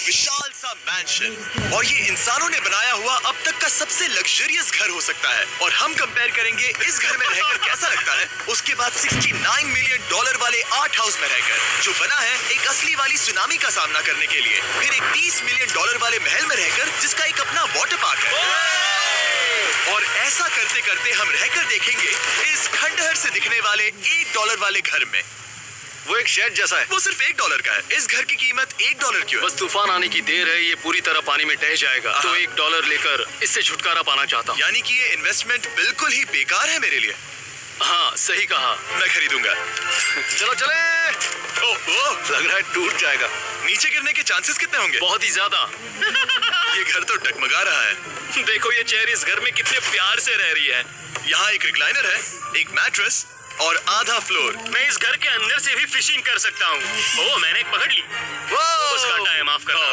विशाल सा मैंशन और ये इंसानों ने बनाया हुआ अब तक का सबसे लग्जरियस घर हो सकता है। और हम कंपेयर करेंगे इस घर में रहकर कैसा लगता है उसके बाद $69 मिलियन वाले आर्ट हाउस में रहकर, जो बना है एक असली वाली सुनामी का सामना करने के लिए। फिर एक $30 मिलियन वाले महल में रहकर जिसका एक अपना वाटर पार्क है। और ऐसा करते करते हम रहकर देखेंगे इस खंडहर से दिखने वाले $1 वाले घर में। वो एक शेड जैसा है, वो सिर्फ $1 का है। इस घर की कीमत $1 क्यों है? बस तूफान आने की देर है, ये पूरी तरह पानी में ढह जाएगा। तो $1 लेकर इससे छुटकारा पाना चाहता हूँ। यानी कि ये इन्वेस्टमेंट बिल्कुल ही बेकार है मेरे लिए। हाँ सही कहा, मैं खरीदूंगा। चलो चले। ओह, लग रहा है टूट जाएगा। नीचे गिरने के चांसेस कितने होंगे? बहुत ही ज्यादा। ये घर तो डगमगा रहा है। देखो ये चेयर इस घर में कितने प्यार से रह रही है। यहाँ एक रिक्लाइनर है, एक मैट्रेस और आधा फ्लोर। मैं इस घर के अंदर से भी फिशिंग कर सकता हूँ। ओह मैंने एक पकड़ ली। उसका टाइम माफ करना।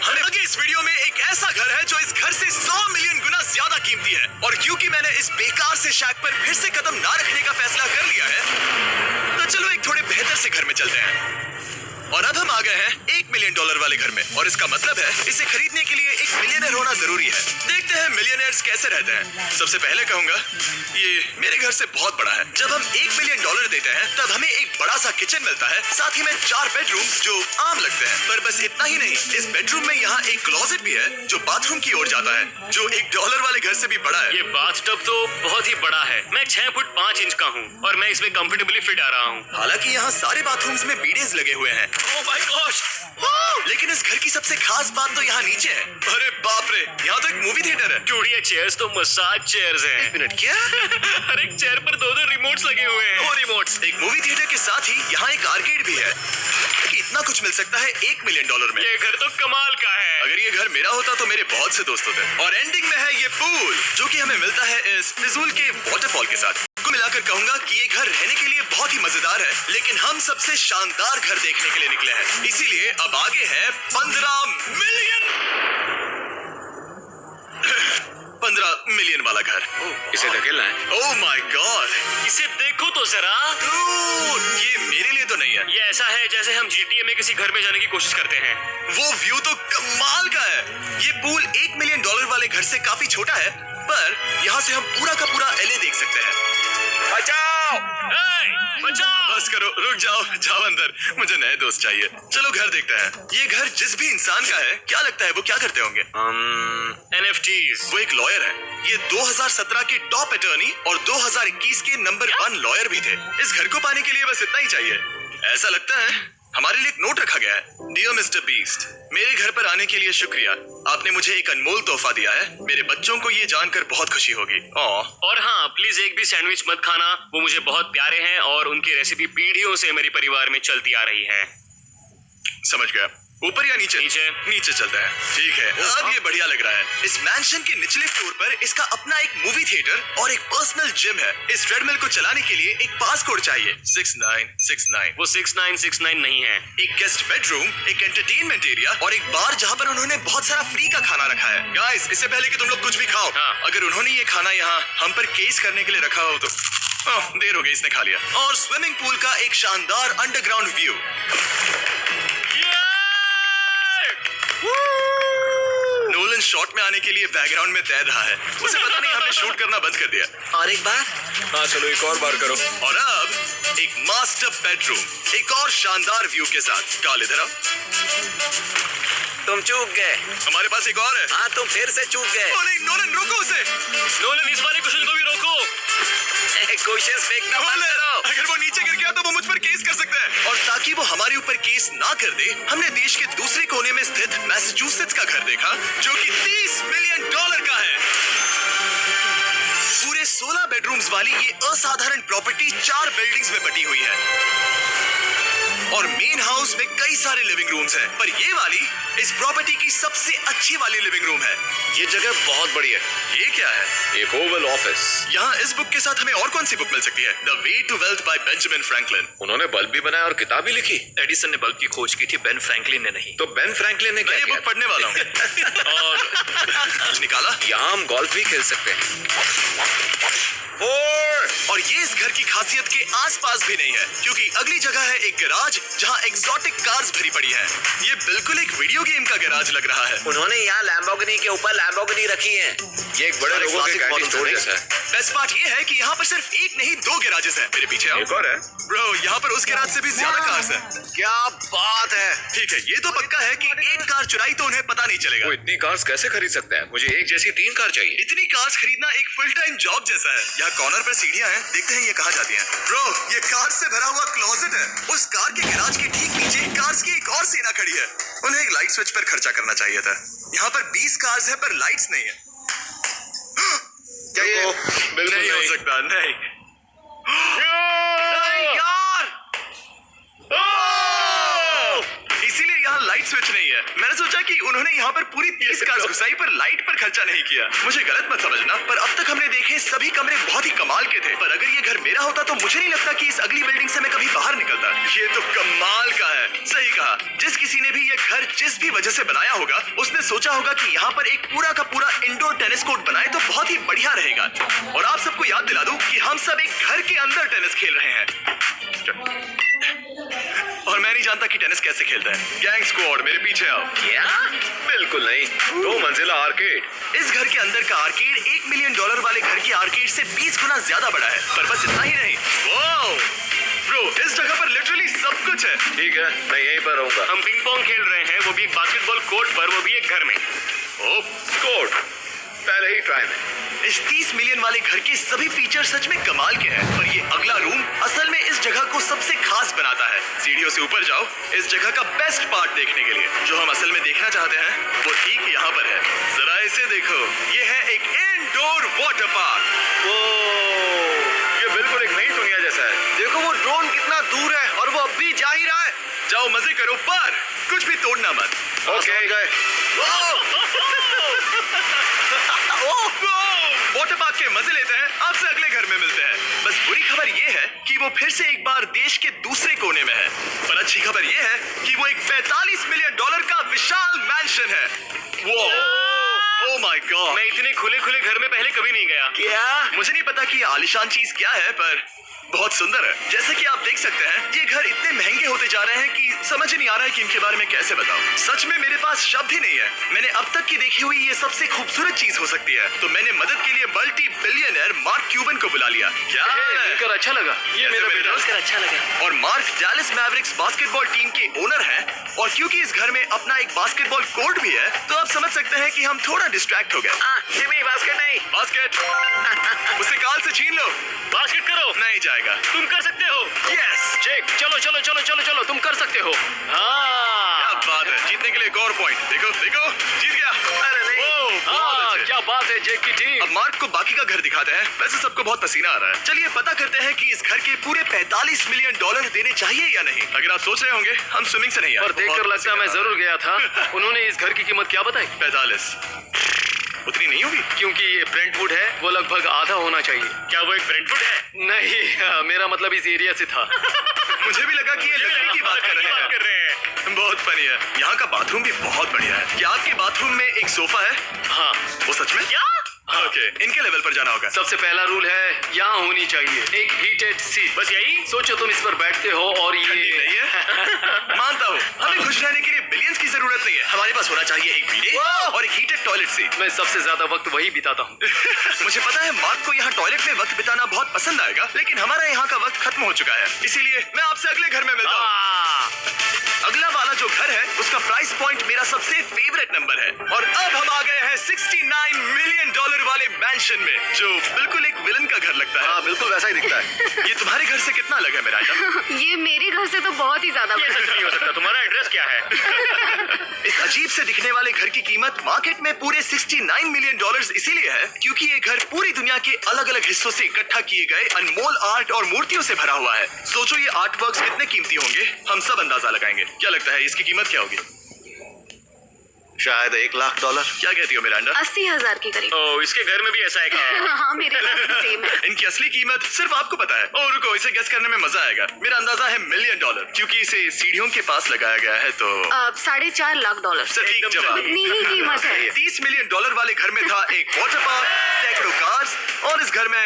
हमें आगे इस वीडियो में एक ऐसा घर है जो इस घर से 100 मिलियन गुना ज्यादा कीमती है। और क्योंकि मैंने इस बेकार से शैक पर फिर से कदम ना रखने का फैसला कर लिया है, तो चलो एक थोड़े बेहतर से घर में चलते हैं। और अब हम आ गए हैं $1 मिलियन वाले घर में। और इसका मतलब है इसे खरीदने के लिए एक मिलियनर होना जरूरी है। देखते हैं मिलियनर्स कैसे रहते हैं। सबसे पहले कहूंगा ये मेरे घर से बहुत बड़ा है। जब हम $1 मिलियन देते हैं तब हमें एक बड़ा सा किचन मिलता है, साथ ही में 4 बेडरूम्स जो आम लगते हैं। पर बस इतना ही नहीं, इस बेडरूम में यहाँ एक क्लोजेट भी है जो बाथरूम की ओर जाता है, जो $1 वाले घर से भी बड़ा है। ये बाथटब तो बहुत ही बड़ा है। मैं 6 फुट 5 इंच का हूँ और मैं इसमें कंफर्टेबली फिट आ रहा हूँ। हालांकि यहाँ सारे बाथरूम्स में बीडेज लगे हुए हैं। Oh my gosh! लेकिन इस घर की सबसे खास बात तो यहाँ नीचे है। अरे बाप रे, यहाँ तो एक मूवी थिएटर है। ये चेयर्स तो मसाज चेयर्स हैं। एक मिनट, क्या? हर एक चेयर पर 2-2 रिमोट्स लगे हुए हैं। वो रिमोट्स। एक मूवी थिएटर के साथ ही यहाँ एक आर्केड भी है। कि इतना कुछ मिल सकता है $1 मिलियन में। ये घर तो कमाल का है। अगर ये घर मेरा होता तो मेरे बहुत से दोस्त होते। और एंडिंग में है ये पूल, जो कि हमें मिलता है इस फिजूल के वाटरफॉल के साथ। कुल मिलाकर कहूंगा कि ये घर रहने के लिए बहुत ही मजेदार है, लेकिन हम सबसे शानदार घर देखने के लिए निकले हैं। इसीलिए अब आगे है 15 मिलियन वाला घर। इसे धकेलना है। ओह माय गॉड, इसे देखो तो जरा। ये मेरे लिए तो नहीं है। ये ऐसा है जैसे हम GTA में किसी घर में जाने की कोशिश करते हैं। वो व्यू तो कमाल का है। ये पूल $1 मिलियन वाले घर से काफी छोटा है, पर यहाँ से हम पूरा का पूरा LA देख सकते हैं। बचाओ! बचाओ! बस करो, रुक जाओ, जाओ अंदर, मुझे नए दोस्त चाहिए। चलो घर देखते हैं। ये घर जिस भी इंसान का है, क्या लगता है वो क्या करते होंगे? NFTs। वो एक लॉयर है। ये 2017 के टॉप अटॉर्नी और 2021 के नंबर 1 लॉयर भी थे। इस घर को पाने के लिए बस इतना ही चाहिए। ऐसा लगता है हमारे लिए एक नोट रखा गया है। डियर मिस्टर बीस्ट, मेरे घर पर आने के लिए शुक्रिया। आपने मुझे एक अनमोल तोहफा दिया है। मेरे बच्चों को ये जानकर बहुत खुशी होगी। और हाँ, प्लीज एक भी सैंडविच मत खाना। वो मुझे बहुत प्यारे हैं और उनकी रेसिपी पीढ़ियों से मेरे परिवार में चलती आ रही है। समझ गया। ऊपर या नीचे? नीचे चलता है। ठीक है, अब ये बढ़िया लग रहा है। इस मैंशन के निचले फ्लोर पर इसका अपना एक मूवी थिएटर और एक पर्सनल जिम है। इस ट्रेडमिल को चलाने के लिए एक पास कोड चाहिए, 6969। वो 6969 नहीं है। एक गेस्ट बेडरूम, एक एंटरटेनमेंट एरिया और एक बार जहाँ पर उन्होंने बहुत सारा फ्री का खाना रखा है। गाइस, इससे पहले कि तुम लोग कुछ भी खाओ, अगर उन्होंने ये खाना यहाँ हम पर केस करने के लिए रखा हो तो देर हो गई, इसने खा लिया। और स्विमिंग पूल का एक शानदार अंडरग्राउंड व्यू। नोलन शॉट में आने के लिए बैकग्राउंड में तैर रहा है। उसे पता नहीं हमने शूट करना बंद कर दिया। और एक बार? हाँ चलो एक और बार करो। और अब एक मास्टर बेडरूम, एक और शानदार व्यू के साथ। काल इधर आओ। तुम चूक गए। हमारे पास एक और है। हाँ तुम फिर से चूक गए। नहीं, नोलन रोको उसे। नोलन इस वाले क्वेश्चन को भी रोको। क्वेश्चन फेंकना बंद करो। अगर वो नीचे गिर गया तो वो मुझ पर केस कर सकता है। और ताकि वो हमारे ऊपर केस ना कर दे, हमने देश के दूसरे कोने में स्थित मैसाचुसेट्स का घर देखा, जो कि $30 मिलियन का है। पूरे 16 बेडरूम्स वाली ये असाधारण प्रॉपर्टी 4 बिल्डिंग्स में बटी हुई है। और मेन हाउस में कई सारे लिविंग रूम्स हैं, पर ये वाली इस प्रॉपर्टी की सबसे अच्छी वाली लिविंग रूम है। ये जगह बहुत बड़ी है। ये क्या है? एक ओवल ऑफिस। यहाँ इस बुक के साथ हमें और कौन सी बुक मिल सकती है? The way to wealth by Benjamin Franklin. उन्होंने बल्ब भी बनाया और किताब भी लिखी। एडिसन ने बल्ब की खोज की थी, बेन फ्रैंकलिन ने नहीं। तो बेन फ्रैंकलिन ने क्या किया? ये बुक पढ़ने वाला हूँ। और कुछ निकाला? यहाँ हम गोल्फ भी खेल सकते हैं। और ये इस घर की खासियत के आसपास भी नहीं है, क्योंकि अगली जगह है एक गैराज जहाँ एक्सोटिक कार्स भरी पड़ी है। ये बिल्कुल एक वीडियो गेम का गैराज लग रहा है। उन्होंने यहाँ लैम्बोर्गिनी के ऊपर लैम्बोर्गिनी रखी है। ये एक बड़े लोगों के गैरेज स्टोर जैसा है। बेस्ट पार्ट ये है कि यहाँ पर सिर्फ एक नहीं 2 गैराजेस हैं। मेरे पीछे आओ। एक और है। ब्रो, यहाँ पर उस गैराज से भी ज्यादा कार्स हैं। क्या बात है। ठीक है, ये तो पक्का है कि एक कार चुराई तो उन्हें पता नहीं चलेगा। वो इतनी कार्स कैसे खरीद सकता है? मुझे एक जैसी 3 कार चाहिए। इतनी कार्स खरीदना एक फुल टाइम जॉब जैसा है। यहाँ कॉर्नर पर सीढ़ियाँ हैं, देखते हैं ये कहाँ जाती हैं। ब्रो, ये कार से भरा हुआ क्लोजेट है। उस कार के गैराज के ठीक नीचे कार्स की एक और सेना खड़ी है। उन्हें एक लाइट स्विच पर खर्चा करना चाहिए था। यहाँ पर 20 कार्स है पर लाइट्स नहीं है। क्या ये? बिल्कुल नहीं हो सकता, नहीं। नहीं यार। इसीलिए यहाँ लाइट स्विच नहीं है। मैंने सोचा कि उन्होंने यहाँ पर पूरी 30 कार्स घुसाई पर लाइट पर खर्चा नहीं किया। मुझे गलत मत समझना, पर अब तक हमने देखे सभी कमरे बहुत ही कमाल के थे। पर अगर ये घर मेरा होता तो मुझे नहीं लगता कि इस अगली बिल्डिंग से मैं कभी बाहर निकलता। ये तो कमाल का है। सही कहा। जिस किसी ने भी ये घर जिस भी वजह से बनाया होगा, उसने सोचा होगा कि यहाँ पर एक पूरा का पूरा इंडोर टेनिस कोर्ट बनाए तो बहुत ही बढ़िया रहेगा। और आप सबको याद दिला दूं कि हम सब एक घर के अंदर टेनिस खेल रहे हैं। और मैं नहीं जानता कि टेनिस कैसे खेलता है। गैंग स्क्वाड, मेरे पीछे आओ। क्या? बिल्कुल नहीं। 2 मंजिला आर्केड। इस घर के अंदर का आर्केड $1 मिलियन वाले घर के आर्केड से 20 गुना ज्यादा बड़ा है। पर बस इतना ही नहीं। वाओ ब्रो, इस जगह पर लिटरली सब कुछ है। ठीक है, मैं यहीं पर रहूंगा। हम पिंग पोंग खेल रहे हैं, वो भी एक बास्केटबॉल कोर्ट पर, वो भी एक घर में। ओह, स्कोर पहले ही ट्राई में। इस 30 मिलियन वाले घर के सभी फीचर सच में कमाल के हैं। पर ये अगला रूम असल में इस जगह को सबसे खास बनाता है। सीढ़ियों से ऊपर जाओ इस जगह का बेस्ट पार्ट देखने के लिए। जो हम असल में देखना चाहते हैं वो ठीक यहाँ पर है। जरा इसे देखो, ये है एक इंडोर वाटर पार्क। ये बिल्कुल एक नई दुनिया जैसा है। देखो वो ड्रोन कितना दूर है और वो अब भी जा ही रहा है। जाओ मजे करो, पर कुछ भी तोड़ना मत। ओके। वाटर पार्क के मजे लेते हैं। आपसे अगले घर में मिलते हैं। बस बुरी खबर ये है कि वो फिर से एक बार देश के दूसरे कोने में है। पर अच्छी खबर ये है कि वो एक $45 मिलियन का विशाल मैंशन है। वो ओह माय गॉड, मैं इतने खुले खुले घर में पहले कभी नहीं गया। क्या? मुझे नहीं पता कि ये आलीशान चीज क्या है, पर बहुत सुंदर है। जैसे कि आप देख सकते हैं, ये घर इतने महंगे होते जा रहे हैं कि समझ ही नहीं आ रहा है कि इनके बारे में कैसे बताऊं। सच में मेरे पास शब्द ही नहीं है। मैंने अब तक की देखी हुई ये सबसे खूबसूरत चीज हो सकती है। तो मैंने मदद के लिए मल्टी बिलियनर मार्क क्यूबन को बुला लिया। क्या हाल है? मिलकर अच्छा लगा। ये कैसे मेरा मेरे बेटा। दोस्त? अच्छा लगा। और mark Dallas Mavericks basketball team के ओनर हैं। और क्योंकि इस घर में अपना एक बास्केटबॉल कोर्ट भी है, तो आप समझ सकते हैं कि हम थोड़ा डिस्ट्रैक्ट हो गए। जिमी बास्केट नहीं। बास्केट उसे काल से छीन लो। बास्केट करो। नहीं जाएगा। तुम कर सकते हो। यस, चेक, चलो चलो चलो चलो चलो, तुम कर सकते हो। क्या बात है। जीतने के लिए एक और पॉइंट। देखो देखो, जीत गया। अरे नहीं। ओह, बहुत हाँ, अच्छे। क्या बात है जेक की टीम। अब मार्क को बाकी का घर दिखाते हैं। वैसे सबको बहुत पसीना आ रहा है। चलिए पता करते हैं कि इस घर के पूरे $45 मिलियन देने चाहिए या नहीं। अगर आप सोच रहे होंगे हम स्विमिंग से नहीं आए, पर देखकर बहुत लगता है मैं जरूर गया था। उन्होंने इस घर की कीमत क्या बताई? 45 उतनी नहीं होगी। क्योंकि ये ब्रेंटवुड है, वो लगभग आधा होना चाहिए। क्या वो एक ब्रेंटफुड है? नहीं, मेरा मतलब इस एरिया से था। मुझे भी लगा कि ये लकड़ी की बात कर रहे हैं। बहुत फनी है। यहाँ का बाथरूम भी बहुत बढ़िया है। क्या आपके बाथरूम में एक सोफा है? हाँ, वो सच में? क्या? ओके, इनके लेवल पर जाना होगा। सबसे पहला रूल है यहाँ होनी चाहिए एक हीटेड सीट। बस यही? सोचो तुम इस पर बैठते हो और ठंडी ये नहीं है। मानता हूँ, हमें खुश रहने के लिए बिलियंस की जरूरत नहीं है। हमारे पास होना चाहिए एक बीड़े और एक हीटेड टॉयलेट सीट। मैं सबसे ज्यादा वक्त वही बिताता हूँ। मुझे पता है मार्क को यहाँ टॉयलेट में वक्त बिताना बहुत पसंद आएगा, लेकिन हमारा यहाँ का वक्त खत्म हो चुका है। इसीलिए मैं आपसे अगले घर में मिलता हूँ। अगला वाला जो घर है उसका प्राइस पॉइंट मेरा सबसे फेवरेट नंबर है। और अब हम आ गए हैं $69 मिलियन वाले मैंशन में, जो बिल्कुल एक विलन का घर लगता है। हाँ, बिल्कुल वैसा ही दिखता है। ये तुम्हारे घर से कितना अलग है मिरांडा? ये मेरे घर से तो बहुत ही ज्यादा ये बड़ा सच नहीं हो सकता। तुम्हारा एड्रेस क्या है? इस अजीब से दिखने वाले घर की कीमत मार्केट में पूरे $69 मिलियन इसीलिए है क्योंकि ये घर पूरी दुनिया के अलग अलग हिस्सों से इकट्ठा किए गए अनमोल आर्ट और मूर्तियों से भरा हुआ है। सोचो ये आर्ट वर्क्स कितने कीमती होंगे, हम सब अंदाजा लगाएंगे। क्या लगता है इसकी कीमत क्या होगी? शायद $1 लाख। क्या कहती हो मिरांडा? 80,000 के करीब। ओह, इसके घर में भी ऐसा है क्या? हाँ, मेरे घर भी सेम है। इनकी असली कीमत सिर्फ आपको पता है। और रुको, इसे गेस करने में मजा आएगा। मेरा अंदाजा है $1 मिलियन, क्योंकि इसे सीढ़ियों के पास लगाया गया है। तो $4.5 लाख। सटीक जवाब। इतनी ही कीमत है। $30 मिलियन वाले घर में था एक वाटर पार्क, सैकड़ों कार्स और इस घर में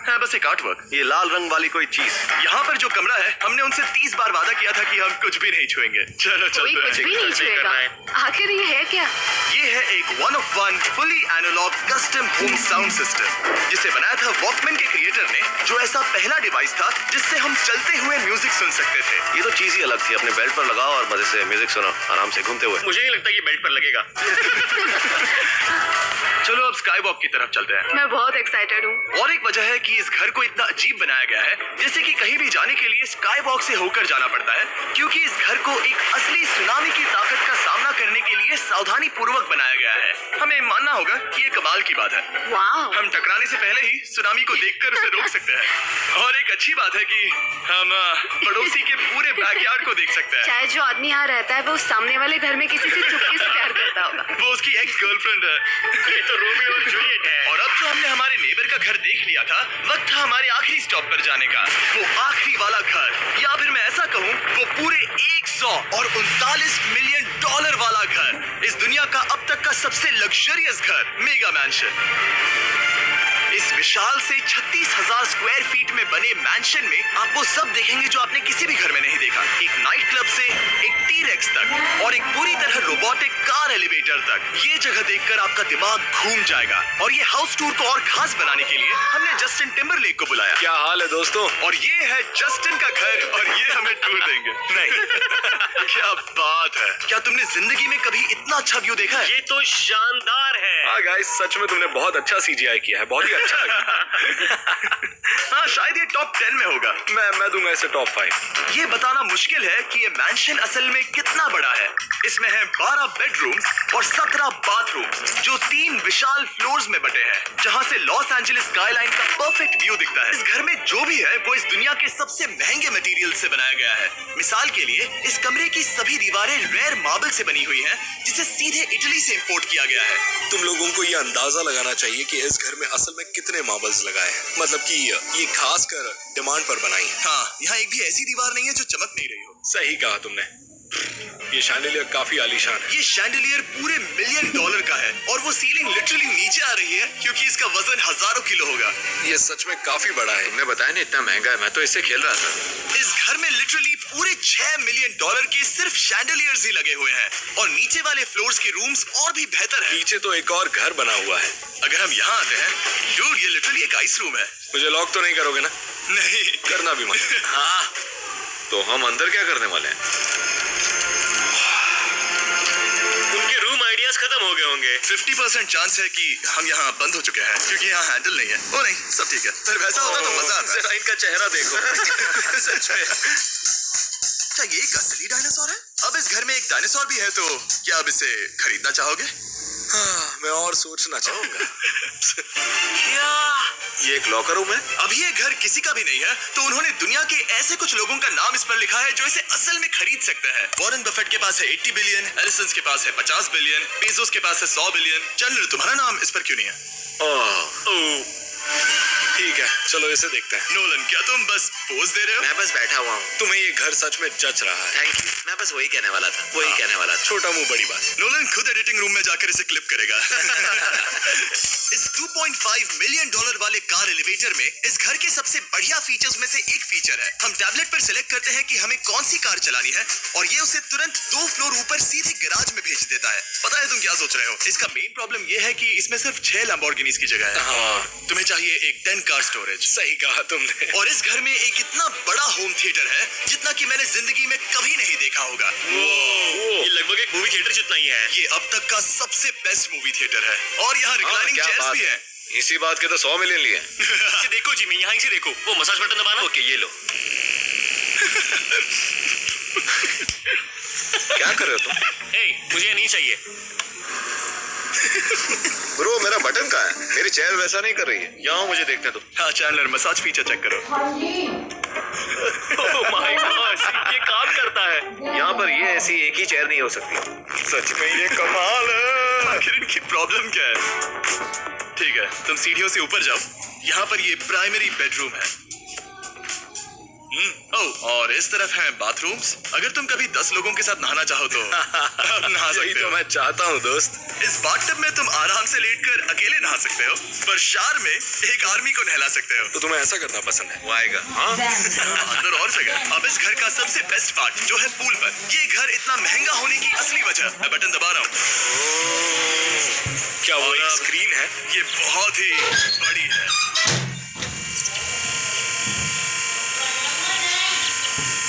है बस एक आर्ट वर्क। ये लाल रंग वाली कोई चीज। यहाँ पर जो कमरा है, हमने उनसे 30 बार वादा किया था कि हम कुछ भी नहीं छुएंगे। चलो कोई कुछ चलते भी हैं। नहीं छुएगा। आखिर ये है क्या? ये है एक 1 of 1 fully analogue custom home sound system, जिसे बनाया था वॉकमैन के क्रिएटर ने, जो ऐसा पहला डिवाइस था जिससे हम चलते हुए म्यूजिक सुन सकते थे। ये तो चीज ही अलग थी। अपने बेल्ट पर लगाओ और मजे से म्यूजिक सुनो, आराम से घूमते हुए। मुझे नहीं लगता कि बेल्ट पर लगेगा। चलो अब स्काई वॉक की तरफ चलते हैं। मैं बहुत एक्साइटेड हूँ। और एक वजह है कि इस घर को इतना अजीब बनाया गया है, जैसे कि कहीं भी जाने के लिए स्काई वॉक से होकर जाना पड़ता है, क्योंकि इस घर को एक असली सुनामी की ताकत का सामना करने के लिए सावधानी पूर्वक बनाया गया है। हमें मानना होगा कि ये कमाल की बात है। वाह। हम टकराने से पहले ही सुनामी को देखकर उसे रोक सकते हैं। और एक अच्छी बात है कि हम पड़ोसी के पूरे बैकयार्ड को देख सकते हैं। शायद जो आदमी यहाँ रहता है वो उस सामने वाले घर में किसी से चुपके से प्यार करता होगा। वो उसकी एक्स गर्लफ्रेंड है। ये तो रोमियो और जूलियट है। और अब जो हमने हमारे नेबर का घर देख लिया था, वक्त था हमारे आखिरी स्टॉप पर जाने का। वो आखिरी वाला घर, या फिर मैं ऐसा कहूँ, वो पूरे 139 मिलियन डॉलर वाला घर। इस दुनिया का अब तक का सबसे लग्जरियस घर, मेगा मैंशन। इस विशाल से 36,000 स्क्वायर फीट में बने मैंशन में आप वो सब देखेंगे जो आपने किसी भी घर में नहीं देखा। एक नाइट क्लब से एक टी-रेक्स तक और एक पूरी तरह रोबोटिक कार एलिवेटर तक। ये जगह देखकर आपका दिमाग घूम जाएगा। और ये हाउस टूर को और खास बनाने के लिए हमने जस्टिन टिम्बरलेक को बुलाया। क्या हाल है दोस्तों? और ये है जस्टिन का घर और ये हमें टूर देंगे। नहीं क्या बात है। क्या तुमने जिंदगी में कभी इतना अच्छा व्यू देखा है? ये तो शानदार है। हाँ गाइस, सच में तुमने बहुत अच्छा CGI किया है। बहुत ही अच्छा लगा। हाँ, शायद ये टॉप 10 में होगा। मैं दूंगा इसे टॉप 5। ये बताना मुश्किल है कि ये मैंशन असल में कितना बड़ा है। इसमें है 12 बेडरूम्स और 17 बाथरूम्स, जो 3 विशाल फ्लोर्स में बटे हैं, जहां से लॉस एंजलिस स्काईलाइन का परफेक्ट व्यू दिखता है। इस घर में जो भी है वो इस दुनिया के सबसे महंगे मटेरियल से बनाया गया है। मिसाल के लिए इस कमरे की सभी दीवारें रेयर मार्बल से बनी हुई हैं, जिसे सीधे इटली से इंपोर्ट किया गया है। तुम लोगों को ये अंदाजा लगाना चाहिए कि इस घर में असल में कितने मार्बल्स लगाए हैं। मतलब कि ये खास कर डिमांड पर बनाई है। हाँ, यहाँ एक भी ऐसी दीवार नहीं है जो चमक नहीं रही हो। सही कहा तुमने। ये शैंडिलियर काफी आलीशान है। ये शैंडिलियर पूरे $1 मिलियन का है और वो सीलिंग लिटरली नीचे आ रही है, क्योंकि इसका वजन हजारों किलो होगा। ये सच में काफी बड़ा है। तुमने बताया ना इतना महंगा है, मैं तो इससे खेल रहा था। इस घर में लिटरली पूरे $6 मिलियन के सिर्फ शैंडिलियर्स ही लगे हुए हैं। और नीचे वाले फ्लोर्स के रूम्स और भी बेहतर हैं। नीचे तो एक और घर बना हुआ है। अगर हम यहाँ आते हैं, डूड, ये लिटरली एक आइस रूम है। मुझे लॉक तो नहीं करोगे ना? नहीं करना भी मत। हाँ, तो हम अंदर क्या करने वाले हैं? उनके रूम आइडियाज खत्म हो गए होंगे। 50% चांस है कि हम यहाँ बंद हो चुके हैं, क्योंकि यहाँ हैंडल नहीं है। ओ नहीं, सब ठीक है। पर वैसा होता तो मजा आता। जरा इनका चेहरा देखो। सच में। क्या ये एक असली डायनासोर है? अब इस घर में एक डायनासोर भी है, तो क्या आप इसे खरीदना चाहोगे? हाँ, मैं और सोचना चाहूंगा। ये एक लॉकर रूम है। अब ये घर किसी का भी नहीं है, तो उन्होंने दुनिया के ऐसे कुछ लोगों का नाम इस पर लिखा है जो इसे असल में खरीद सकते हैं। वॉरेन बफेट के पास है 80 बिलियन, एलिसन के पास है 50 बिलियन, बेजोस के पास है 100 बिलियन। चैंडलर, तुम्हारा नाम इस पर क्यों नहीं है? ठीक है, चलो इसे देखते हैं। नोलन, क्या तुम बस पोज दे रहे हो? मैं बस बैठा हुआ हूँ। तुम्हें ये घर सच में जच रहा है। Thank you. मैं बस वही कहने वाला था। वही कहने वाला था। छोटा मुंह बड़ी बात। नोलन खुद एडिटिंग रूम में जाकर इसे क्लिप करेगा। इस $2.5 मिलियन वाले कार एलिवेटर में इस घर के सबसे बढ़िया फीचर्स में से एक फीचर है। हम टैबलेट पर सिलेक्ट करते हैं कि हमें कौन सी कार चलानी है, और ये उसे तुरंत 2 फ्लोर ऊपर सीधे गैराज में भेज देता है। पता है तुम क्या सोच रहे हो? इसका मेन प्रॉब्लम ये है कि इसमें सिर्फ 6 लैम्बोर्गिनीज की जगह है। हाँ, तुम्हें चाहिए एक 10 कार स्टोरेज। सही कहा तुमने। और इस घर में एक इतना बड़ा होम थिएटर है जितना कि मैंने जिंदगी में कभी नहीं देखा होगा। ये लगभग एक मूवी थिएटर जितना ही है। ये अब तक का सबसे बेस्ट मूवी थिएटर है, और यहाँ रिक्लाइनिंग क्या चेयर्स बात भी है। हैं। इसी बात के तो 100 मिलियन लिए। इसे देखो जिमी, यहाँ इसे देखो। वो मसाज बटन दबाना। ओके, ये लो। क्या कर रहे हो तुम? मुझे ये नहीं चाहिए। ब्रो, मेरा बटन कहाँ है? मेरी चेयर वैसा नहीं कर रही है। यहाँ मुझे देखने दो। हाँ चैंडलर, मसाज फीचर चेक करो। ओह माय गॉड, ये काम करता है। यहाँ पर ये ऐसी एक ही चेयर नहीं हो सकती। सच में ये कमाल है। आखिर इनकी प्रॉब्लम क्या है? ठीक है, तुम सीढ़ियों से ऊपर जाओ। यहाँ पर ये प्राइमरी बेडरूम है। ओह, और इस तरफ हैं बाथरूम्स। अगर तुम कभी 10 लोगों के साथ नहाना चाहो तो अब नहा यही सकते तो हो। मैं चाहता हूँ दोस्त। इस बाथटब में तुम आराम से लेटकर अकेले नहा सकते हो, पर शार में एक आर्मी को नहला सकते हो। तो तुम्हें ऐसा करना पसंद है? वो आएगा। हाँ अंदर और जगह। अब इस घर का सबसे बेस्ट पार्ट जो है पूल पर। ये घर इतना महंगा होने की असली वजह मैं बटन दबा रहा हूँ। क्या वो और एक अब स्क्रीन है? ये बहुत ही बड़ी है।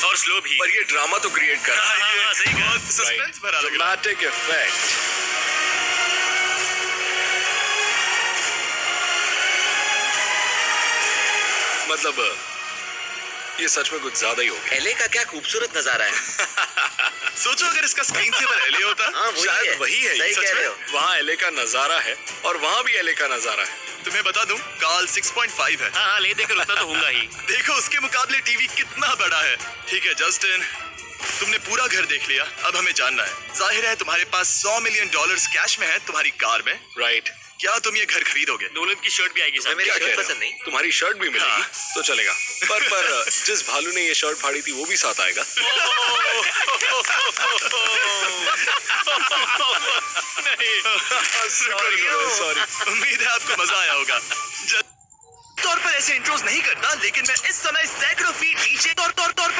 और स्लो भी। पर ये ड्रामा तो क्रिएट कर रहा है। हाँ, सही कहा। बहुत सस्पेंस भरा लग रहा है। Dramatic effect. मतलब ये सच में कुछ ज्यादा ही हो गया। एले का क्या खूबसूरत नजारा है। सोचो अगर इसका स्क्रीन सेवर एलए होता। हाँ वही शायद है, वही है ये, सही सच कह में? रहे हो। वहाँ एले का नजारा है और वहाँ भी एले का नजारा है। तुम्हें बता दूं, काल 6.5 है। हाँ ले देकर उतना तो होगा ही। देखो उसके मुकाबले टीवी कितना बड़ा है। ठीक है जस्टिन, तुमने पूरा घर देख लिया। अब हमें जानना है, जाहिर है तुम्हारे पास $100 मिलियन कैश में है तुम्हारी कार में। राइट। क्या तुम ये घर खरीदोगे? नोलन की शर्ट भी आएगी तुम्हें मेरी क्या शर्ट कह रहे पसंद हो? नहीं? तुम्हारी शर्ट भी मिलेगी हाँ। तो चलेगा। पर जिस भालू ने ये शर्ट फाड़ी थी वो भी साथ आएगा। सॉरी, उम्मीद है आपको मजा आया होगा। तौर पर ऐसे इंट्रोज नहीं करता, लेकिन मैं इस समय सैकड़ों फीट नीचे तौर पर